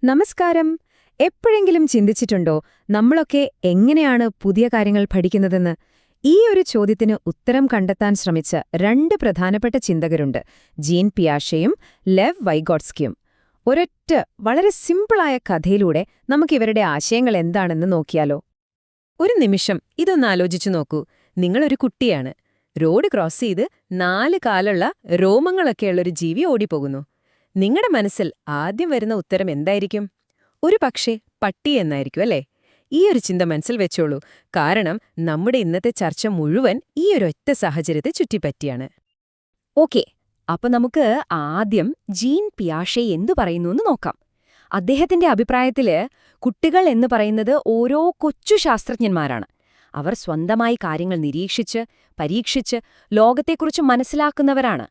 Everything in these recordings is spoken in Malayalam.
നമസ്കാരം. എപ്പോഴെങ്കിലും ചിന്തിച്ചിട്ടുണ്ടോ നമ്മളൊക്കെ എങ്ങനെയാണ് പുതിയ കാര്യങ്ങൾ പഠിക്കുന്നതെന്ന്? ഈ ഒരു ചോദ്യത്തിന് ഉത്തരം കണ്ടെത്താൻ ശ്രമിച്ച രണ്ട് പ്രധാനപ്പെട്ട ചിന്തകരുണ്ട്, ജീൻ പിയാഷെയും ലെവ് വൈഗോട്സ്കിയും. ഒരൊറ്റ വളരെ സിമ്പിളായ കഥയിലൂടെ നമുക്കിവരുടെ ആശയങ്ങൾ എന്താണെന്ന് നോക്കിയാലോ? ഒരു നിമിഷം ഇതൊന്ന് ആലോചിച്ചു നോക്കൂ. നിങ്ങളൊരു കുട്ടിയാണ്. റോഡ് ക്രോസ് ചെയ്ത് 4 കാലുള്ള രോമങ്ങളൊക്കെയുള്ളൊരു ജീവി ഓടിപ്പോകുന്നു. നിങ്ങളുടെ മനസ്സിൽ ആദ്യം വരുന്ന ഉത്തരം എന്തായിരിക്കും? ഒരു പക്ഷേ പട്ടി എന്നായിരിക്കും, അല്ലേ? ഈ ഒരു ചിന്ത മനസ്സിൽ വെച്ചോളൂ. കാരണം നമ്മുടെ ഇന്നത്തെ ചർച്ച മുഴുവൻ ഈ ഒരൊറ്റ സാഹചര്യത്തെ ചുറ്റിപ്പറ്റിയാണ്. ഓക്കെ, അപ്പൊ നമുക്ക് ആദ്യം ജീൻ പിയാഷെ എന്തു പറയുന്നു എന്ന് നോക്കാം. അദ്ദേഹത്തിന്റെ അഭിപ്രായത്തില് കുട്ടികൾ എന്ന് പറയുന്നത് ഓരോ കൊച്ചു ശാസ്ത്രജ്ഞന്മാരാണ്. അവർ സ്വന്തമായി കാര്യങ്ങൾ നിരീക്ഷിച്ച് പരീക്ഷിച്ച് ലോകത്തെക്കുറിച്ച് മനസ്സിലാക്കുന്നവരാണ്.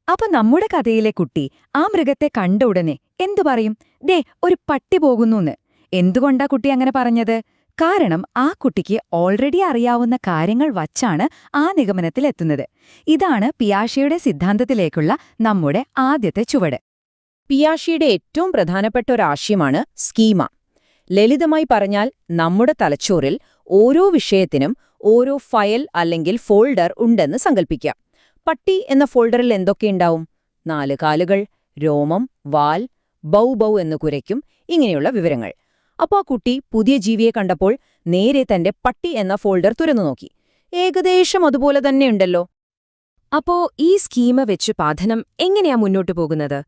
അപ്പൊ നമ്മുടെ കഥയിലെ കുട്ടി ആ മൃഗത്തെ കണ്ട ഉടനെ എന്തു പറയും? ദേ, ഒരു പട്ടി പോകുന്നൂന്ന്. എന്തുകൊണ്ടാ കുട്ടി അങ്ങനെ പറഞ്ഞത്? കാരണം ആ കുട്ടിക്ക് ഓൾറെഡി അറിയാവുന്ന കാര്യങ്ങൾ വച്ചാണ് ആ നിഗമനത്തിലെത്തുന്നത്. ഇതാണ് പിയാഷെയുടെ സിദ്ധാന്തത്തിലേക്കുള്ള നമ്മുടെ ആദ്യത്തെ ചുവട്. പിയാഷെയുടെ ഏറ്റവും പ്രധാനപ്പെട്ട ഒരാശയമാണ് സ്കീമ. ലളിതമായി പറഞ്ഞാൽ, നമ്മുടെ തലച്ചോറിൽ ഓരോ വിഷയത്തിനും ഓരോ ഫയൽ അല്ലെങ്കിൽ ഫോൾഡർ ഉണ്ടെന്ന് സങ്കൽപ്പിക്കാം. പട്ടി എന്ന ഫോൾഡറിൽ എന്തൊക്കെയുണ്ടാവും? 4 കാലുകൾ, രോമം, വാൽ, ബൗ ബൗ എന്ന് കുരയ്ക്കും, ഇങ്ങനെയുള്ള വിവരങ്ങൾ. അപ്പോൾ ആ കുട്ടി പുതിയ ജീവിയെ കണ്ടപ്പോൾ നേരെ തന്റെ പട്ടി എന്ന ഫോൾഡർ തുറന്നു നോക്കി. ഏകദേശം അതുപോലെ തന്നെയുണ്ടല്ലോ. അപ്പോ ഈ സ്കീമ വെച്ച് പഠനം എങ്ങനെയാ മുന്നോട്ടു പോകുന്നത്?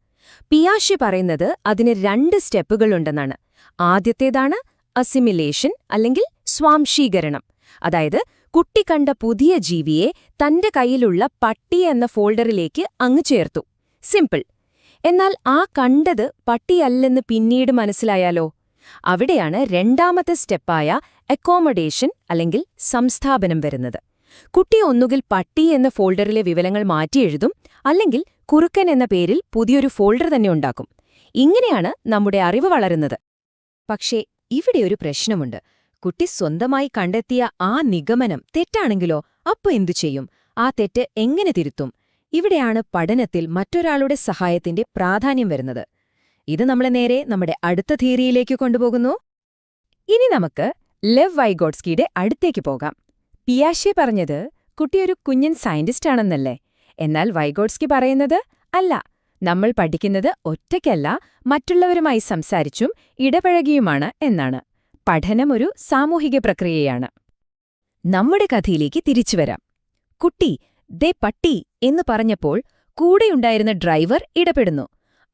പിയാഷെ പറയുന്നത് അതിന് 2 സ്റ്റെപ്പുകളുണ്ടെന്നാണ്. ആദ്യത്തേതാണ് അസിമിലേഷൻ അല്ലെങ്കിൽ സ്വാംശീകരണം. അതായത് കുട്ടി കണ്ട പുതിയ ജീവിയെ തന്റെ കയ്യിലുള്ള പട്ടി എന്ന ഫോൾഡറിലേക്ക് അങ്ങ് ചേർത്തു. സിമ്പിൾ. എന്നാൽ ആ കണ്ടത് പട്ടിയല്ലെന്ന് പിന്നീട് മനസ്സിലായാലോ? അവിടെയാണ് രണ്ടാമത്തെ സ്റ്റെപ്പായ അക്കോമഡേഷൻ അല്ലെങ്കിൽ സംസ്ഥാപനം വരുന്നത്. കുട്ടി ഒന്നുകിൽ പട്ടി എന്ന ഫോൾഡറിലെ വിവരങ്ങൾ മാറ്റിയെഴുതും, അല്ലെങ്കിൽ കുറുക്കൻ എന്ന പേരിൽ പുതിയൊരു ഫോൾഡർ തന്നെ ഉണ്ടാക്കും. ഇങ്ങനെയാണ് നമ്മുടെ അറിവ് വളരുന്നത്. പക്ഷേ ഇവിടെ ഒരു പ്രശ്നമുണ്ട്. കുട്ടി സ്വന്തമായി കണ്ടെത്തിയ ആ നിഗമനം തെറ്റാണെങ്കിലോ? അപ്പൊ എന്തു ചെയ്യും? ആ തെറ്റ് എങ്ങനെ തിരുത്തും? ഇവിടെയാണ് പഠനത്തിൽ മറ്റൊരാളുടെ സഹായത്തിന്റെ പ്രാധാന്യം വരുന്നത്. ഇത് നമ്മളെ നേരെ നമ്മുടെ അടുത്ത തിയറിയിലേക്ക് കൊണ്ടുപോകുന്നു. ഇനി നമുക്ക് ലെവ് വൈഗോട്സ്കിയുടെ അടുത്തേക്ക് പോകാം. പിയാഷെ പറഞ്ഞത് കുട്ടിയൊരു കുഞ്ഞൻ സയന്റിസ്റ്റ് ആണെന്നല്ലേ? എന്നാൽ വൈഗോട്സ്കി പറയുന്നത് അല്ല, നമ്മൾ പഠിക്കുന്നത് ഒറ്റയ്ക്കല്ല, മറ്റുള്ളവരുമായി സംസാരിച്ചും ഇടപഴകിയുമാണ് എന്നാണ്. പഠനം ഒരു സാമൂഹിക പ്രക്രിയയാണ്. നമ്മുടെ കഥയിലേക്ക് തിരിച്ചുവരാം. കുട്ടി ദേ പട്ടി എന്ന് പറഞ്ഞപ്പോൾ കൂടെയുണ്ടായിരുന്ന ഡ്രൈവർ ഇടപെടുന്നു.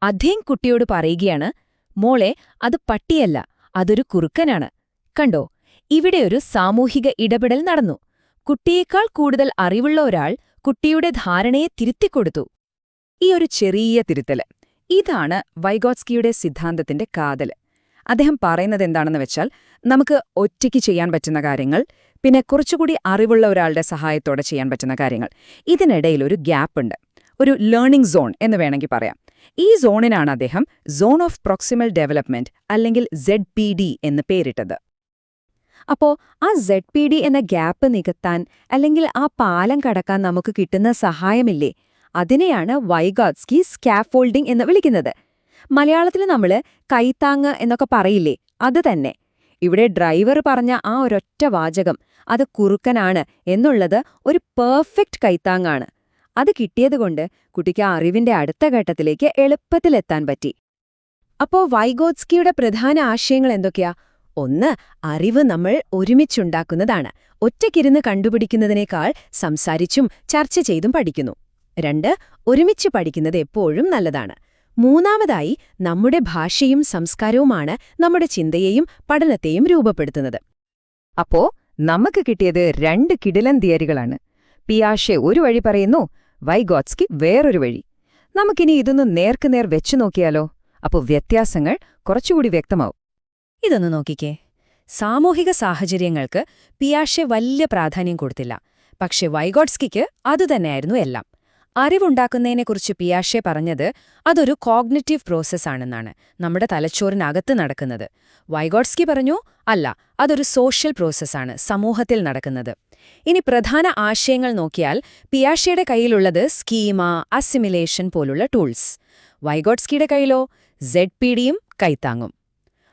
അദ്ദേഹം കുട്ടിയോട് പറയുകയാണ്, മോളെ, അത് പട്ടിയല്ല, അതൊരു കുറുക്കനാണ്. കണ്ടോ, ഇവിടെയൊരു സാമൂഹിക ഇടപെടൽ നടന്നു. കുട്ടിയേക്കാൾ കൂടുതൽ അറിവുള്ള ഒരാൾ കുട്ടിയുടെ ധാരണയെ തിരുത്തിക്കൊടുത്തു. ഈ ഒരു ചെറിയ തിരുത്തല്, ഇതാണ് വൈഗോട്സ്കിയുടെ സിദ്ധാന്തത്തിന്റെ കാതല്. അദ്ദേഹം പറയുന്നത് എന്താണെന്ന് വെച്ചാൽ, നമുക്ക് ഒറ്റയ്ക്ക് ചെയ്യാൻ പറ്റുന്ന കാര്യങ്ങൾ, പിന്നെ കുറച്ചുകൂടി അറിവുള്ള ഒരാളുടെ സഹായത്തോടെ ചെയ്യാൻ പറ്റുന്ന കാര്യങ്ങൾ, ഇതിനിടയിൽ ഒരു ഗ്യാപ്പുണ്ട്. ഒരു ലേണിംഗ് സോൺ എന്ന് വേണമെങ്കിൽ പറയാം. ഈ സോണിനാണ് അദ്ദേഹം സോൺ ഓഫ് പ്രോക്സിമൽ ഡെവലപ്മെന്റ് അല്ലെങ്കിൽ ZPD എന്ന് പേരിട്ടത്. അപ്പോ ആ ZPD എന്ന ഗ്യാപ്പ് നികത്താൻ അല്ലെങ്കിൽ ആ പാലം കടക്കാൻ നമുക്ക് കിട്ടുന്ന സഹായമില്ലേ, അതിനെയാണ് വൈഗോട്സ്കി സ്കാഫോൾഡിംഗ് എന്ന് വിളിക്കുന്നത്. മലയാളത്തിൽ നമ്മള് കൈത്താങ്ങ് എന്നൊക്കെ പറയില്ലേ, അത് തന്നെ. ഇവിടെ ഡ്രൈവർ പറഞ്ഞ ആ ഒരൊറ്റ വാചകം, അത് കുറുക്കനാണ് എന്നുള്ളത് ഒരു പെർഫെക്റ്റ് കൈത്താങ്ങാണ്. അത് കിട്ടിയതുകൊണ്ട് കുട്ടിക്ക് ആ അറിവിന്റെ അടുത്ത ഘട്ടത്തിലേക്ക് എളുപ്പത്തിലെത്താൻ പറ്റി. അപ്പോ വൈഗോട്സ്കിയുടെ പ്രധാന ആശയങ്ങൾ എന്തൊക്കെയാ? 1. അറിവ് നമ്മൾ ഒരുമിച്ചുണ്ടാക്കുന്നതാണ്. ഒറ്റയ്ക്കിരുന്ന് കണ്ടുപിടിക്കുന്നതിനേക്കാൾ സംസാരിച്ചും ചർച്ച ചെയ്തും പഠിക്കുന്നു. 2. ഒരുമിച്ച് പഠിക്കുന്നത് എപ്പോഴും നല്ലതാണ്. 3. നമ്മുടെ ഭാഷയും സംസ്കാരവുമാണ് നമ്മുടെ ചിന്തയെയും പഠനത്തെയും രൂപപ്പെടുത്തുന്നത്. അപ്പോ നമുക്ക് കിട്ടിയത് 2 കിടിലൻ തിയറികളാണ്. പിയാഷെ ഒരു വഴി പറയുന്നു, വൈഗോട്സ്കി വേറൊരു വഴി. നമുക്കിനി ഇതൊന്ന് നേർക്കുനേർ വെച്ചു നോക്കിയാലോ? അപ്പോൾ വ്യത്യാസങ്ങൾ കുറച്ചുകൂടി വ്യക്തമാവും. ഇതൊന്ന് നോക്കിക്കേ. സാമൂഹിക സാഹചര്യങ്ങൾക്ക് പിയാഷെ വലിയ പ്രാധാന്യം കൊടുത്തില്ല. പക്ഷെ വൈഗോട്സ്കിക്ക് അതുതന്നെയായിരുന്നു എല്ലാം. അറിവുണ്ടാക്കുന്നതിനെക്കുറിച്ച് പിയാഷെ പറഞ്ഞത് അതൊരു കോഗ്നിറ്റീവ് പ്രോസസ്സാണെന്നാണ്, നമ്മുടെ തലച്ചോറിനകത്ത് നടക്കുന്നത്. വൈഗോട്സ്കി പറഞ്ഞു, അല്ല, അതൊരു സോഷ്യൽ പ്രോസസ്സാണ്, സമൂഹത്തിൽ നടക്കുന്നത്. ഇനി പ്രധാന ആശയങ്ങൾ നോക്കിയാൽ പിയാഷെയുടെ കയ്യിലുള്ളത് സ്കീമ, അസിമിലേഷൻ പോലുള്ള ടൂൾസ്. വൈഗോട്സ്കിയുടെ കയ്യിലോ ZPDയും കൈത്താങ്ങും.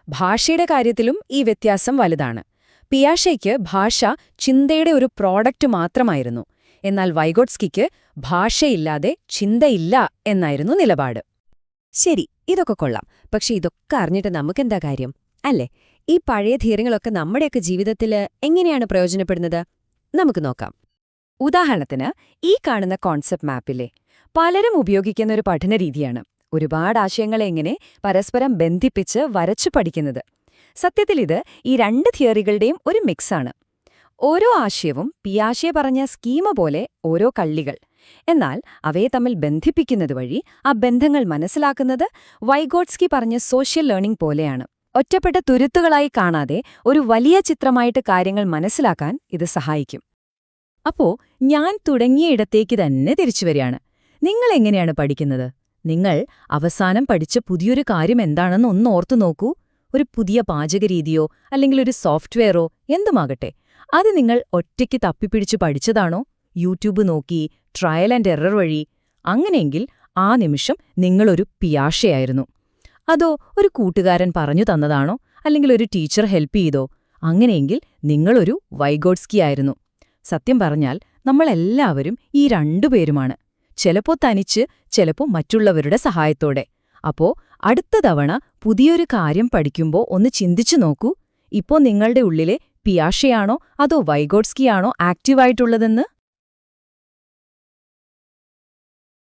ഭാഷയുടെ കാര്യത്തിലും ഈ വ്യത്യാസം വലുതാണ്. പിയാഷെയ്ക്ക് ഭാഷ ചിന്തയുടെ ഒരു പ്രോഡക്റ്റ് മാത്രമായിരുന്നു. എന്നാൽ വൈഗോട്സ്കിക്ക് ഭാഷയില്ലാതെ ചിന്തയില്ല എന്നായിരുന്നു നിലപാട്. ശരി, ഇതൊക്കെ കൊള്ളാം. പക്ഷെ ഇതൊക്കെ അറിഞ്ഞിട്ട് നമുക്കെന്താ കാര്യം, അല്ലേ? ഈ പഴയ തിയറികളൊക്കെ നമ്മുടെയൊക്കെ ജീവിതത്തിൽ എങ്ങനെയാണ് പ്രയോജനപ്പെടുന്നത്? നമുക്ക് നോക്കാം. ഉദാഹരണത്തിന്, ഈ കാണുന്ന കോൺസെപ്റ്റ് മാപ്പിലെ പലരും ഉപയോഗിക്കുന്ന ഒരു പഠനരീതിയാണ് ഒരുപാട് ആശയങ്ങളെ എങ്ങനെ പരസ്പരം ബന്ധിപ്പിച്ച് വരച്ചു പഠിക്കുന്നത്. സത്യത്തിൽ ഇത് ഈ രണ്ട് തിയറികളുടെയും ഒരു മിക്സാണ്. ഓരോ ആശയവും പിയാഷെ പറഞ്ഞ സ്കീമ പോലെ ഓരോ കള്ളികൾ. എന്നാൽ അവയെ തമ്മിൽ ബന്ധിപ്പിക്കുന്നത് വഴി ആ ബന്ധങ്ങൾ മനസ്സിലാക്കുന്നത് വൈഗോട്സ്കി പറഞ്ഞ സോഷ്യൽ ലേണിംഗ് പോലെയാണ്. ഒറ്റപ്പെട്ട തുരുത്തുകളായി കാണാതെ ഒരു വലിയ ചിത്രമായിട്ട് കാര്യങ്ങൾ മനസ്സിലാക്കാൻ ഇത് സഹായിക്കും. അപ്പോ ഞാൻ തുടങ്ങിയ ഇടത്തേക്ക് തന്നെ തിരിച്ചുവരികയാണ്. നിങ്ങൾ എങ്ങനെയാണ് പഠിക്കുന്നത്? നിങ്ങൾ അവസാനം പഠിച്ച പുതിയൊരു കാര്യം എന്താണെന്ന് ഒന്ന് ഓർത്തു നോക്കൂ. ഒരു പുതിയ പാചകരീതിയോ അല്ലെങ്കിൽ ഒരു സോഫ്റ്റ്വെയറോ എന്തുമാകട്ടെ, അത് നിങ്ങൾ ഒറ്റയ്ക്ക് തപ്പിപ്പിടിച്ചു പഠിച്ചതാണോ? യൂട്യൂബ് നോക്കി, ട്രയൽ ആൻഡ് എറർ വഴി? അങ്ങനെയെങ്കിൽ ആ നിമിഷം നിങ്ങളൊരു പിയാഷെയായിരുന്നു. അതോ ഒരു കൂട്ടുകാരൻ പറഞ്ഞു തന്നതാണോ? അല്ലെങ്കിൽ ഒരു ടീച്ചർ ഹെൽപ്പ് ചെയ്തോ? അങ്ങനെയെങ്കിൽ നിങ്ങളൊരു വൈഗോട്സ്കി ആയിരുന്നു. സത്യം പറഞ്ഞാൽ നമ്മളെല്ലാവരും ഈ രണ്ടുപേരുമാണ്. ചിലപ്പോ തനിച്ച്, ചിലപ്പോ മറ്റുള്ളവരുടെ സഹായത്തോടെ. അപ്പോ അടുത്ത തവണ പുതിയൊരു കാര്യം പഠിക്കുമ്പോ ഒന്ന് ചിന്തിച്ചു നോക്കൂ, ഇപ്പോ നിങ്ങളുടെ ഉള്ളിലെ പിയാഷെയാണോ അതോ വൈഗോട്സ്കിയാണോ ആക്റ്റീവായിട്ടുള്ളതെന്ന്.